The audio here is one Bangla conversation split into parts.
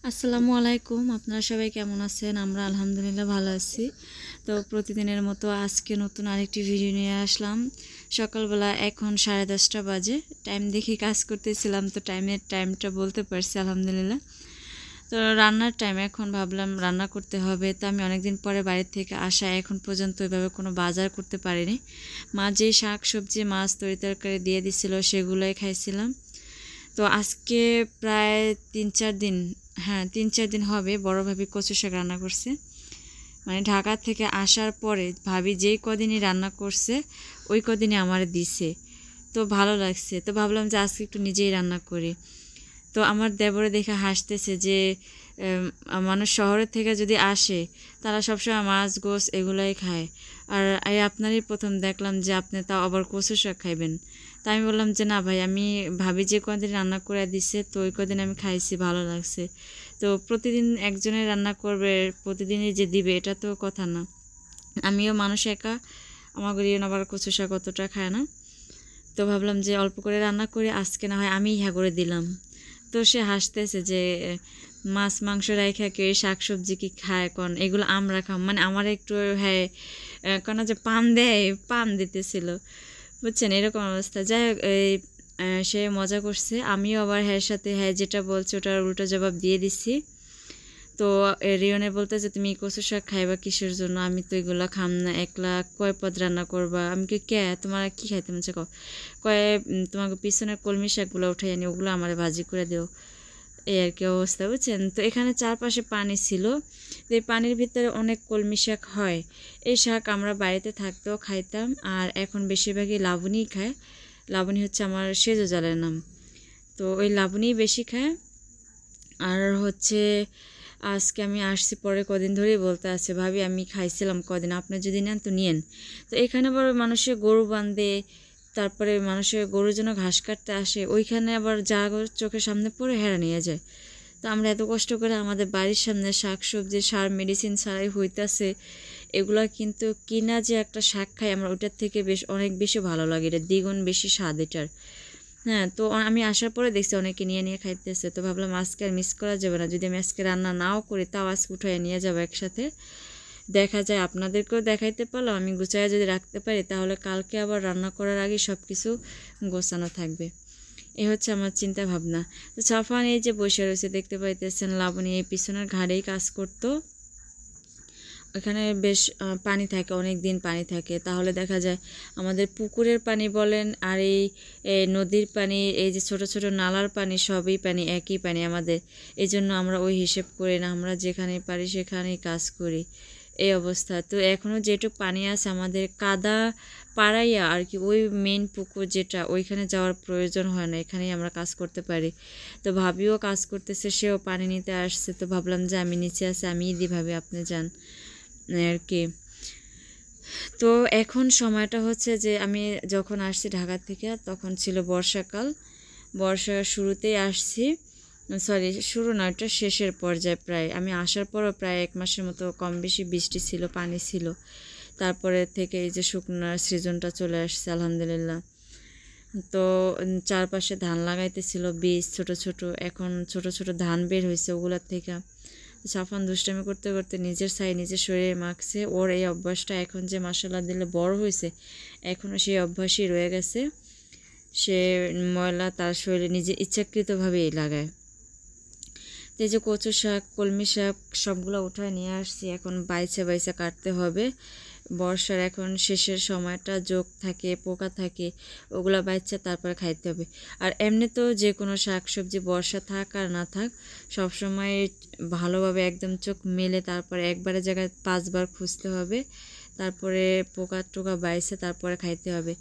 আসসালামু আলাইকুম। আপনারা সবাই কেমন আছেন? আমরা আলহামদুলিল্লাহ ভালো আছি। তো প্রতিদিনের মতো আজকে নতুন আরেকটি ভিডিও নিয়ে আসলাম। সকালবেলা এখন 10:30 বাজে। টাইম দেখে কাজ করতেছিলাম, তো টাইমটা বলতে পারছি আলহামদুলিল্লাহ। তো রান্নার টাইম, এখন ভাবলাম রান্না করতে হবে। তো আমি অনেকদিন পরে বাড়ির থেকে আসা, এখন পর্যন্ত ওইভাবে কোনো বাজার করতে পারিনি। মা যে শাক সবজি মাছ তরকারি দিয়ে দিছিল সেগুলোই খাইছিলাম। তো আজকে প্রায় 3-4 দিন, হ্যাঁ 3-4 দিন হবে বড় ভাবি কচু শাক রান্না করছে। মানে ঢাকা থেকে আসার পরে ভাবি যেই কদিনই রান্না করছে ওই কদিনই আমার দিছে। তো ভালো লাগছে, তো ভাবলাম যে আজকে একটু নিজেই রান্না করি। তো আমার দেবরে দেখে হাসতেছে যে মানুষ শহরের থেকে যদি আসে তারা সবসময় মাছ গোস এগুলাই খায়, আর এই আপনারই প্রথম দেখলাম যে আপনি তাও আবার কচু শাক খাইবেন। তা আমি বললাম যে না ভাই, আমি ভাবি যে কদিন রান্না করে দিছে তো ওই কদিন আমি খাইছি, ভালো লাগছে। তো প্রতিদিন একজনের রান্না করবে, প্রতিদিনই যে দিবে এটা তো কথা না। আমিও মানুষ একা, আমার গরিয়ন আবার কচু শাক অতটা খায় না। তো ভাবলাম যে অল্প করে রান্না করে আজকে না হয় আমি ইহা করে দিলাম। তো সে হাসতেছে যে মাছ মাংস রাইখা কেউ শাক সবজি কি খায়, কোন এগুলো আমরা খাম, মানে আমার একটু হ্যাঁ কেন যে পান দেয়, পান দিতেছিল, বুঝছেন এরকম অবস্থা। যাই হোক সে মজা করছে, আমিও আবার হ্যাঁ সাথে হ্যাঁ যেটা বলছে ওটার উল্টো জবাব দিয়ে দিছি। তো রিয়নে বলতে যে তুমি কচু শাক খাইবা কিসের জন্য, আমি তো এগুলো খাম না, একলা কয় পদ রান্না করবা। আমি কি কে তোমার কি খাইতে মনে কয় তোমাকে পিছনের কলমি শাকগুলো উঠে আনি ওগুলো আমার ভাজি করে দিও। এই আর কি অবস্থা, বুঝছেন। তো এখানে চারপাশে পানি ছিল, তো এই পানির ভিতরে অনেক কলমি শাক হয়। এই শাক আমরা বাড়িতে থাকতেও খাইতাম, আর এখন বেশিরভাগই লাবণীই খায়। লাবণী হচ্ছে আমার সেজো জালের নাম। তো ওই লাবণীই বেশি খায়। আর হচ্ছে আজকে আমি আসছি পরে কদিন ধরেই বলতে আছে ভাবি আমি খাইছিলাম কদিন, আপনি যদি নেন তো নিয়েন। তো এখানে আবার মানুষের গরু বাঁধে, তারপরে মানুষের গরুর জন্য ঘাস কাটতে আসে, ওইখানে আবার যা চোখের সামনে পড়ে হেরা নিয়ে যায়। তো আমরা এত কষ্ট করে আমাদের বাড়ির সামনে শাক সবজি সার মেডিসিন ছাড়াই হইতাছে, এগুলা কিন্তু কিনা যে একটা শাক খাই আমরা, ওটার থেকে অনেক বেশি ভালো লাগে, এটা দ্বিগুণ বেশি স্বাদ এটার। হ্যাঁ, তো আমি আসার পরে দেখছি অনেকে নিয়ে নিয়ে খাইতেছে, তো ভাবলাম আজকে আর মিস করা যাবে না, যদি আমি আজকে রান্না নাও করি তাও আজকে উঠাই নিয়ে যাবো একসাথে। দেখা যায় আপনাদেরকেও দেখাইতে পারলাম, আমি গুছাইয়া যদি রাখতে পারি তাহলে কালকে আবার রান্না করার আগে সব কিছু গোছানো থাকবে। এই হচ্ছে আমার চিন্তা ভাবনা। তো সাফান এই যে বসে রয়েছে দেখতে পাইতেছেন, লাবণী এই পিছনের ঘাড়েই কাজ করতো। ওখানে বেশ পানি থাকে, অনেক দিন পানি থাকে, তাহলে দেখা যায় আমাদের পুকুরের পানি বলেন আর এই নদীর পানি, এই যে ছোট ছোট নালার পানি, সবই পানি একই পানি আমাদের। এই জন্য আমরা ওই হিসেব করি না, আমরা যেখানে পারি সেখানেই কাজ করি, এই অবস্থা। তো এখনও যেটুকু পানি আছে আমাদের কাদা পাড়াইয়া আর কি, ওই মেন পুকুর যেটা ওইখানে যাওয়ার প্রয়োজন হয় না, এখানেই আমরা কাজ করতে পারি। তো ভাবিও কাজ করতেছে, সেও পানি নিতে আসছে, তো ভাবলাম যে আমি নিচে আছি আমিই দিই, ভাবি আপনি যান আর কি। তো এখন সময়টা হচ্ছে যে আমি যখন আসছি ঢাকা থেকে তখন ছিল বর্ষাকাল, বর্ষার শুরুতেই আসছি, সরি শুরু না, এটা শেষের পর্যায়ে। প্রায় আমি আসার পরও প্রায় 1 মাসের মতো কম বেশি বৃষ্টি ছিল, পানি ছিল। তারপরে থেকে এই যে শুকনার সিজনটা চলে আসছে আলহামদুলিল্লাহ। তো চারপাশে ধান লাগাইতেছিল বীজ ছোট ছোট, এখন ছোট ছোট ধান বের হয়েছে ওগুলার থেকে। সাফান দুষ্টামি করতে করতে নিজের ছাই নিজের শরীরে মাখছে, ওর এই অভ্যাসটা এখন যে মাসাল্লাহ দিলে বড় হয়েছে এখনও সেই অভ্যাসই রয়ে গেছে। সে ময়লা তার শরীরে নিজে ইচ্ছাকৃতভাবেই লাগায়। তো এই যে কচু শাক কলমি শাক সবগুলো উঠায় নিয়ে আসছি, এখন বাইছে বাইছে কাটতে হবে। বর্ষার এখন শেষের সময়টা যোগ থাকে, পোকা থাকে, ওগুলা বাইচ্ছে তারপরে খাইতে হবে। আর এমনি তো যে কোনো শাক সবজি বর্ষা থাক আর না থাক সবসময় ভালোভাবে একদম চোখ মেলে তারপরে একবারে জায়গায় 5বার খুঁজতে হবে, তারপরে পোকা টোকা বাইছে তারপরে খাইতে হবে।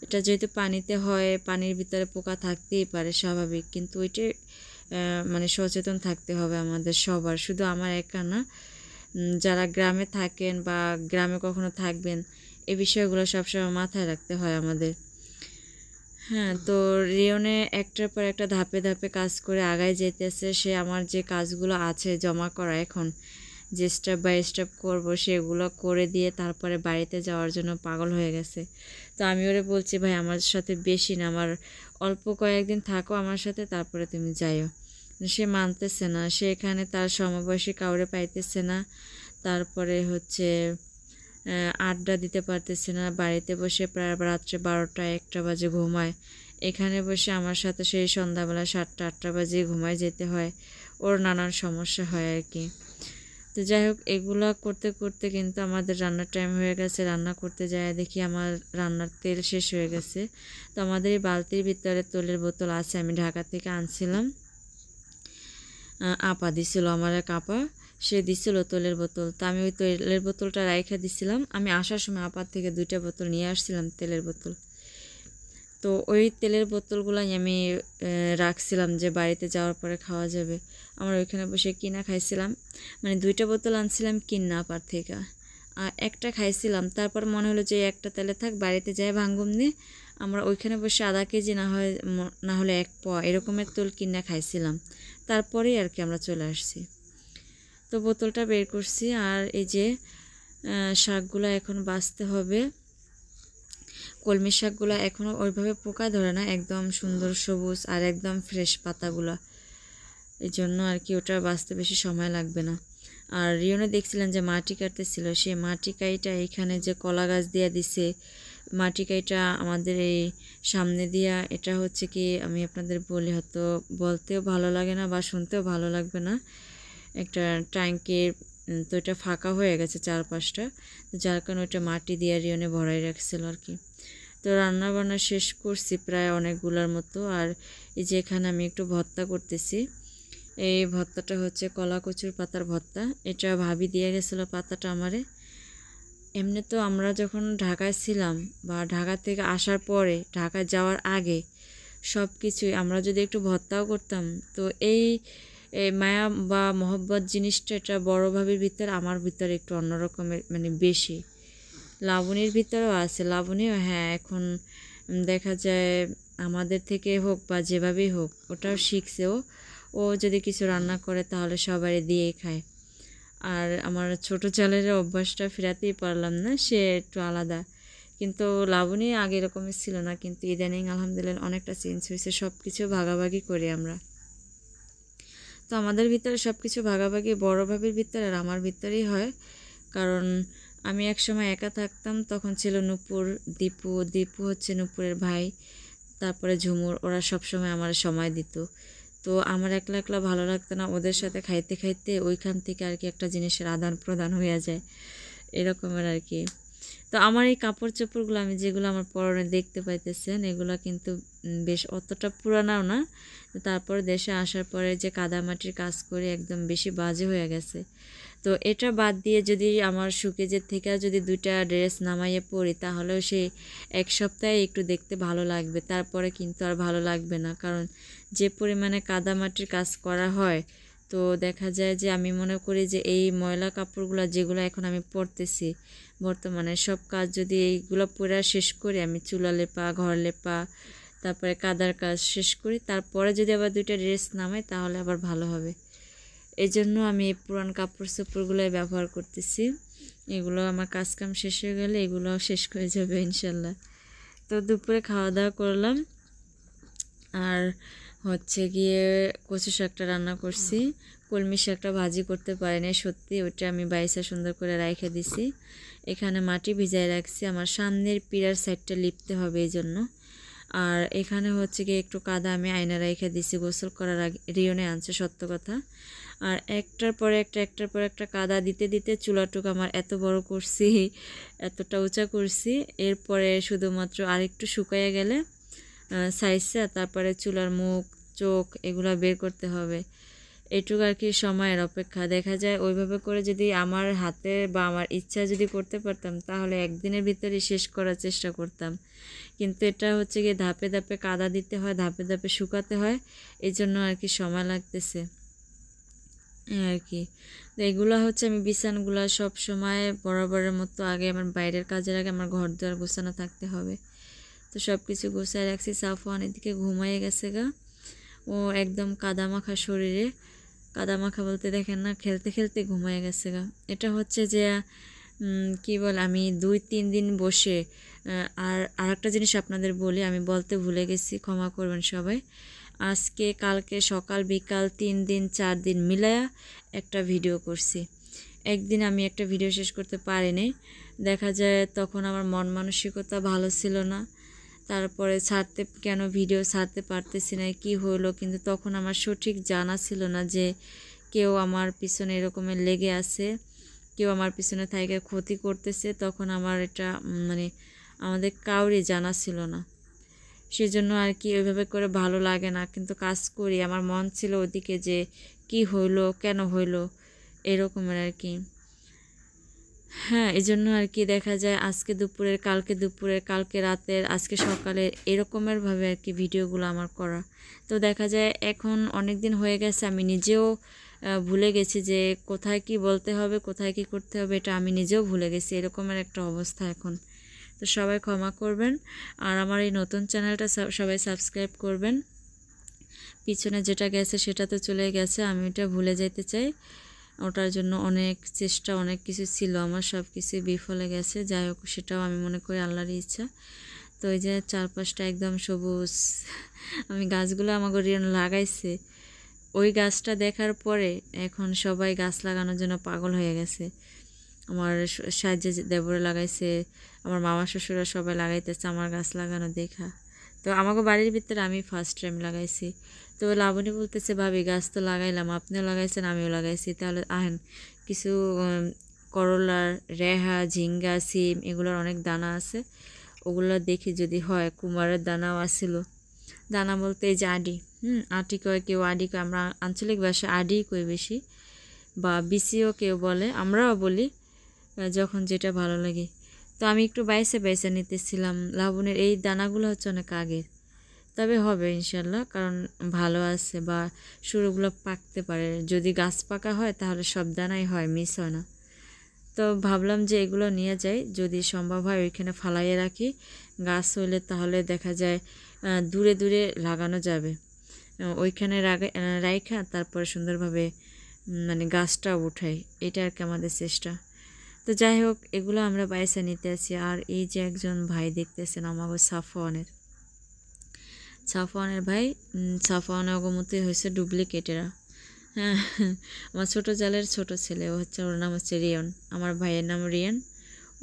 এটা যেহেতু পানিতে হয়, পানির ভিতরে পোকা থাকতেই পারে স্বাভাবিক, কিন্তু ওইটা মানে সচেতন থাকতে হবে আমাদের সবার, শুধু আমার একা না। যারা গ্রামে থাকেন বা গ্রামে কখনো থাকবেন এই বিষয়গুলো সবসময় মাথায় রাখতে হয় আমাদের। হ্যাঁ, তো রিয়নে একটার পর একটা ধাপে ধাপে কাজ করে আগায় যেতেছে। সে আমার যে কাজগুলো আছে জমা করা, এখন যে স্টেপ বাই স্টেপ করবো সেগুলো করে দিয়ে তারপরে বাড়িতে যাওয়ার জন্য পাগল হয়ে গেছে। তো আমি ওরে বলছি ভাই আমার সাথে বেশি না, আমার অল্প কয়েকদিন থাকো আমার সাথে, তারপরে তুমি যাইও। সে মানতেছে না, সে এখানে তার সমবয়সী কাউরে পাইতেছে না, তারপরে হচ্ছে আড্ডা দিতে পারতেছে না, বাড়িতে বসে প্রায় রাত্রে 12টা 1টা বাজে ঘুমায়, এখানে বসে আমার সাথে সেই সন্ধ্যাবেলা 7টা 8টা বাজে ঘুমায় যেতে হয়, ওর নানান সমস্যা হয় আর কি। তো যাই হোক, এগুলা করতে করতে কিন্তু আমাদের রান্নার টাইম হয়ে গেছে। রান্না করতে যায় দেখি আমার রান্নার তেল শেষ হয়ে গেছে। তো আমাদের এই বালতির ভিতরে তেলের বোতল আছে, আমি ঢাকা থেকে আনছিলাম, আপা দিছিল, আমার এক আপা, সে দিছিল তেলের বোতল। তো আমি ওই তেলের বোতলটা রাইখা দিছিলাম, আমি আসার সময় আপার থেকে 2টা বোতল নিয়ে আসছিলাম তেলের বোতল। তো ওই তেলের বোতলগুলাই আমি রাখছিলাম যে বাড়িতে যাওয়ার পরে খাওয়া যাবে। আমরা ওইখানে বসে কিনা খাইছিলাম, মানে 2টা বোতল আনছিলাম কিনা আপার থেকে, আর একটা খাইছিলাম। তারপর মনে হলো যে একটা তেলে থাক, বাড়িতে যাই ভাঙ্গুম নিয়ে আমরা ওইখানে বসে আধা কেজি না হলে 1 পোয়া এরকমের তেল কিনা খাইছিলাম। তারপরেই আর কি আমরা চলে আসছি। তো বোতলটা বের করছি, আর এই যে শাকগুলো এখন বাছতে হবে। কলমি শাকগুলো এখনও ওইভাবে পোকা ধরে না, একদম সুন্দর সবুজ আর একদম ফ্রেশ পাতাগুলো, এই জন্য আর কি ওটা বাছতে বেশি সময় লাগবে না। আর রিয়নে দেখছিলেন যে মাটি কাটতেছিল, সেই মাটি কাইটা এখানে যে কলা গাছ দিয়ে দিছে, মাটি কাইটা আমাদের এই সামনে দিয়া, এটা হচ্ছে কি আমি আপনাদের বলি, হয়তো বলতেও ভালো লাগে না বা শুনতেও ভালো লাগবে না, একটা ট্যাঙ্কের, তো এটা ফাঁকা হয়ে গেছে 4-5টা, যার কারণে ওইটা মাটি দিয়ে রিয়নে ভরাই রাখছিল আর কি। তো রান্না বান্না শেষ করছি প্রায় অনেকগুলোর মতো। আর এই যে এখানে আমি একটু ভর্তা করতেছি, এই ভর্তাটা হচ্ছে কলা কচুর পাতার ভর্তা, এটা ভাবি দিয়ে গেছিলো পাতাটা আমারে। এমনি তো আমরা যখন ঢাকায় ছিলাম বা ঢাকা থেকে আসার পরে, ঢাকায় যাওয়ার আগে সব কিছুই আমরা যদি একটু ভর্তাও করতাম, তো এই মায়া বা মহব্বত জিনিসটা, এটা বড় ভাবির ভিতরে, আমার ভিতরে একটু অন্যরকমের, মানে বেশি। লাবণীর ভিতরেও আছে, লাবণীও হ্যাঁ এখন দেখা যায় আমাদের থেকে হোক বা যেভাবেই হোক ওটাও শিখছে। ও যদি কিছু রান্না করে তাহলে সবাই দিয়েই খায়। আর আমার ছোট ছেলের অভ্যাসটা ফেরাতেই পারলাম না, সে একটু আলাদা। কিন্তু লাবণী আগে এরকমই ছিল না, কিন্তু ইদানিং আলহামদুলিল্লাহ অনেকটা চেঞ্জ হয়েছে, সব কিছু ভাগাভাগি করি আমরা। তো আমাদের ভিতরে সব কিছু ভাগাভাগি বড় ভাবির ভিতরে আর আমার ভিতরেই হয়। কারণ আমি এক সময় একা থাকতাম, তখন ছিল নূপুর, দীপু, দীপু হচ্ছে নূপুরের ভাই, তারপরে ঝুমুর, ওরা সব সময় আমার সময় দিত। তো আমার একলা একলা ভালো লাগতো না, ওদের সাথে খাইতে খাইতে ওইখান থেকে আর কি একটা জিনিসের আদান প্রদান হয়ে যায়, এরকমের আর কি। তো আমার এই কাপড় চোপড়গুলো আমি যেগুলো আমার পরনে দেখতে পাইতেছেন, এগুলো কিন্তু বেশ অতটা পুরানাও না। তারপর দেশে আসার পরে যে কাদামাটির কাজ করে একদম বেশি বাজে হয়ে গেছে। তো এটা বাদ দিয়ে যদি আমার সুকেজের থেকে যদি 2টা ড্রেস নামাইয়ে পরি, তাহলেও সেই 1 সপ্তাহে একটু দেখতে ভালো লাগবে, তারপরে কিন্তু আর ভালো লাগবে না। কারণ যে পরিমাণে কাদামাটির কাজ করা হয়, তো দেখা যায় যে আমি মনে করি যে এই ময়লা কাপড়গুলো যেগুলো এখন আমি পরতেছি বর্তমানে, সব কাজ যদি এইগুলো পরে শেষ করি, আমি চুলা লেপা, ঘর লেপা, তারপরে কাদার কাজ শেষ করি, তারপরে যদি আবার 2টা ড্রেস নামাই তাহলে আবার ভালো হবে। এই জন্য আমি এই পুরান কাপড় চোপড়গুলোই ব্যবহার করতেছি। এগুলো আমার কাজকাম শেষ হয়ে গেলে এগুলো শেষ হয়ে যাবে ইনশাল্লাহ। তো দুপুরে খাওয়া দাওয়া করলাম, আর হচ্ছে গিয়ে কচু শাকটা রান্না করছি, কলমি শাকটা ভাজি করতে পারিনি সত্যি, ওইটা আমি বাইসা সুন্দর করে রাইখে দিছি। এখানে মাটি ভিজায় রাখছি, আমার সামনের পিলার সাইডটা লিপতে হবে এই জন্য। আর এখানে হচ্ছে গিয়ে একটু কাদা আমি আয়না রেখে দিছি গোসল করার আগে, রিয়নে আনছে সত্য কথা। আর একটার পর একটা কাদা দিতে দিতে চুলাটুক আমার এত বড় করছি, এতটা উঁচা করছি। এরপরে শুধুমাত্র আরেকটু শুকাইয়া গেলে সাইজটা, তারপরে চুলার মুখ চোখ এগুলো বের করতে হবে। এটুকু আর কি সময়ের অপেক্ষা। দেখা যায় ওইভাবে করে যদি আমার হাতে বা আমার ইচ্ছা যদি করতে পারতাম, তাহলে একদিনের ভিতরে শেষ করার চেষ্টা করতাম। কিন্তু এটা হচ্ছে গিয়ে ধাপে ধাপে কাদা দিতে হয়, ধাপে ধাপে শুকাতে হয়, এই জন্য আর কি সময় লাগতেছে আর কি। তো এগুলো হচ্ছে আমি বিছানাগুলো সব সময় বরাবরের মতো আগে আমার বাইরের কাজের আগে আমার ঘর দুয়ার গোছানো থাকতে হবে। তো সব কিছু গোছায় রাখছি। সাফওয়ান এদিকে ঘুমাইয়ে গেছে গা, ও একদম কাদা মাখা শরীরে, কাদা মাখা বলতে দেখেন না, খেলতে খেলতে ঘুমাইয়ে গেছে গা। এটা হচ্ছে যে কি বল, আমি 2-3 দিন বসে, আর আরেকটা জিনিস আপনাদের বলি, আমি বলতে ভুলে গেছি, ক্ষমা করবেন সবাই। আজকে কালকে সকাল বিকাল 3 দিন 4 দিন মিলায়া একটা ভিডিও করছি। একদিন আমি একটা ভিডিও শেষ করতে পারিনি, দেখা যায় তখন আমার মন মানসিকতা ভালো ছিল না। তারপরে ভিডিও ছাড়তে পারতেছি না, কি হলো, কিন্তু তখন আমার সঠিক জানা ছিল না যে কেউ আমার পিছনে এরকমের লেগে আছে, কেউ আমার পিছনে থেকে ক্ষতি করতেছে। তখন আমার এটা মানে আমাদের কাউরই জানা ছিল না, সেজন্য আর কি ওইভাবে করে ভালো লাগে না, কিন্তু কাজ করি। আমার মন ছিল ওদিকে যে কি হইলো, কেন হইলো, এরকমের আর কি। হ্যাঁ, এই জন্য আর কি দেখা যায় আজকে দুপুরের, কালকে দুপুরের, কালকে রাতের, আজকে সকালে এরকমেরভাবে আর কি ভিডিওগুলো আমার করা। তো দেখা যায় এখন অনেক দিন হয়ে গেছে, আমি নিজেও ভুলে গেছি যে কোথায় কি বলতে হবে, কোথায় কি করতে হবে, এটা আমি নিজেও ভুলে গেছি। এরকমের একটা অবস্থা এখন। তো সবাই ক্ষমা করবেন, আর আমার এই নতুন চ্যানেলটা সবাই সাবস্ক্রাইব করবেন। পিছনে যেটা গেছে সেটা তো চলে গেছে, আমি এটা ভুলে যেতে চাই। ওটার জন্য অনেক চেষ্টা, অনেক কিছু ছিল আমার, সব কিছু বিফলে গেছে। যাই হোক, সেটাও আমি মনে করি আল্লাহরই ইচ্ছা। তো এই যে চারপাশটা একদম সবুজ, আমি গাছগুলো আমাকে রিয়ন লাগাইছে, ওই গাছটা দেখার পরে এখন সবাই গাছ লাগানোর জন্য পাগল হয়ে গেছে। আমার সাহায্যে দেবরে লাগাইছে, আমার মামা শ্বশুরা সবাই লাগাইতেছে আমার গাছ লাগানো দেখা। তো আমাকে বাড়ির ভিতরে আমি ফার্স্ট টাইম লাগাইছি। তো লাবণী বলতেছে, ভাবি গাছ তো লাগাইলাম, আপনিও লাগাইছেন, আমিও লাগাইছি, তাহলে আহেন কিছু করলার, রেহা, ঝিঙ্গা, সিম এগুলোর অনেক দানা আছে, ওগুলো দেখি যদি হয়। কুমারের দানাও আসছিল, দানা বলতে এই যে আডি, আটি কয় কেউ, আডি কয়, আমরা আঞ্চলিক ভাষায় আডি কই বেশি, বা বিসিও কেউ বলে, আমরাও বলি, যখন যেটা ভালো লাগে। তো আমি একটু বাইসে বাইসে নিতেছিলাম। লাবণের এই দানাগুলো হচ্ছে অনেক আগের, তবে হবে ইনশাল্লাহ, কারণ ভালো আছে, বা শুরুগুলো পাকতে পারে। যদি গাছ পাকা হয় তাহলে সব দানাই হয়, মিস হয় না। তো ভাবলাম যে এগুলো নিয়ে যাই, যদি সম্ভব হয় ওইখানে ফালাইয়ে রাখি। গাছ হইলে তাহলে দেখা যায় দূরে দূরে লাগানো যাবে, ওইখানে রাইখা তারপরে সুন্দরভাবে মানে গাছটা উঠাই, এটা আর কি আমাদের চেষ্টা। তো যাই হোক, এগুলো আমরা বাইসা নিতে আছি। আর এই যে একজন ভাই দেখতেছেন আমাকে, সাফওয়ানের ভাই, সাফওয়ানের অগমতি হয়েছে ডুপ্লিকেটেরা। হ্যাঁ, আমার ছোটো জালের ছোট ছেলে, ও হচ্ছে, ওর নাম হচ্ছে রিয়ন, আমার ভাইয়ের নাম রিয়ান,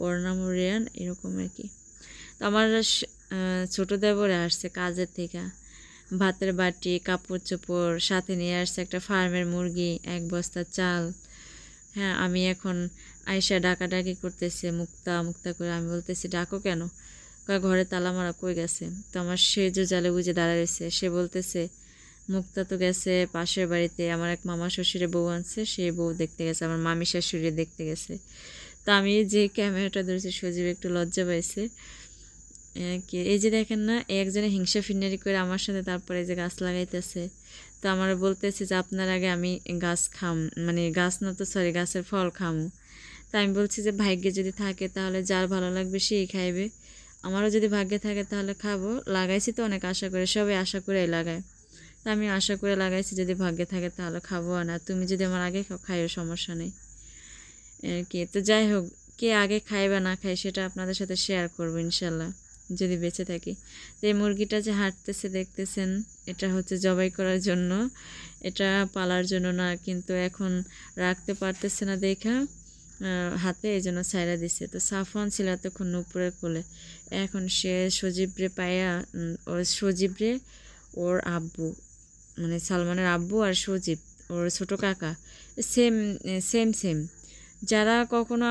ওর নাম রিয়ান, এরকম আর কি। তো আমার ছোটো দেবরে আসছে কাজের থেকে, ভাতের বাটি, কাপড় চোপড় সাথে নিয়ে আসছে, একটা ফার্মের মুরগি, 1 বস্তা চাল। হ্যাঁ, আমি এখন আয়সা ডাকাডাকি করতেছে, মুক্তা মুক্তা করে। আমি বলতেছি, ডাকো কেন? ঘরে তালা মারা, কই গেছে? তো আমার সে যে জালে বুঝে দাঁড়ায় রয়েছে, সে বলতেছে, মুক্তা তো গেছে পাশের বাড়িতে, আমার এক মামা শ্বশুরে বউ আনছে, সেই বউ দেখতে গেছে, আমার মামি শাশুড়ি দেখতে গেছে। তো আমি যে ক্যামেরাটা ধরেছি, সজীব একটু লজ্জা পাইছে। এই যে দেখেন না, একজনে হিংসা ফিন্নারি করে আমার সাথে, তারপরে যে গাছ লাগাইতেছে। তো আমার বলতেছে যে আপনার আগে আমি গাছ মানে গাছ না তো সরি, গাছের ফল খামু। তা আমি বলছি যে ভাগ্যে যদি থাকে তাহলে যার ভালো লাগবে সেই খাইবে, আমারও যদি ভাগ্যে থাকে তাহলে খাবো। লাগাইছি তো অনেক আশা করে, সবাই আশা করেই লাগায়। তা আমি আশা করে লাগাইছি, যদি ভাগ্যে থাকে তাহলে খাবো, না তুমি যদি আমার আগে খাইও সমস্যা নেই আর কি। তো যাই হোক, কে আগে খায় বা না খায় সেটা আপনাদের সাথে শেয়ার করবো ইনশাল্লাহ, যদি বেঁচে থাকি। তো এই মুরগিটা যে হাঁটতেছে দেখতেছেন, এটা হচ্ছে জবাই করার জন্য, এটা পালার জন্য না, কিন্তু এখন রাখতে পারতেছে না দেখা হাতে, এই জন্য ছাইড়া দিছে। তো সাফওয়ান ছিল এতক্ষণ উপরে কোলে, এখন সে সজীবরে পায়া, সজীবরে ওর আব্বু, মানে সালমানের আব্বু আর সজীব ওর ছোট কাকা, সেম সেম সেম। যারা কখনো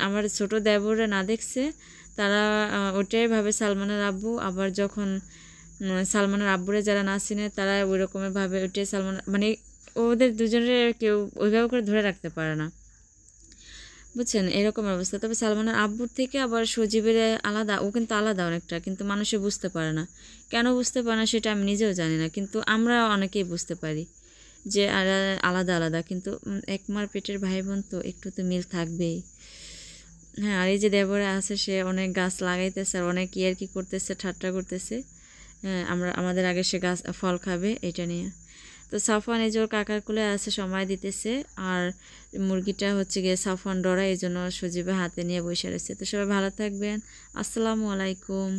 আমার ছোট দেবরে না দেখছে তারা ওটাই ভাবে সালমানের আব্বু, আবার যখন সালমানের আব্বুরে যারা না চিনে তারা ওই রকমের ভাবে ওইটাই সালমান, মানে ওদের দুজনের কেউ ওইভাবে করে ধরে রাখতে পারে না, বুঝছেন, এরকম অবস্থা। তবে সালমানের আব্বুর থেকে আবার সজীবের আলাদা, ও কিন্তু আলাদা অনেকটা, কিন্তু মানুষে বুঝতে পারে না। কেন বুঝতে পারে না সেটা আমি নিজেও জানি না, কিন্তু আমরা অনেকেই বুঝতে পারি যে আলাদা আলাদা, কিন্তু এক মার পেটের ভাই বোন তো একটু তো মিল থাকবেই। হ্যাঁ, আর এই যে দেবরে আছে, সে অনেক গাছ লাগাইতেছে আর অনেক কি করতেছে, ঠাট্টা করতেছে। হ্যাঁ, আমাদের আগে সে গাছ ফল খাবে এটা নিয়ে। তো সাফওয়ান এই যে ওর কাকার কোলে আছে, সময় দিতেছে, আর মুরগিটা হচ্ছে গিয়ে সাফওয়ান ডরা, এই জন্য সজীবে হাতে নিয়ে বসে রয়েছে। তো সবাই ভালো থাকবেন, আসসালামু আলাইকুম।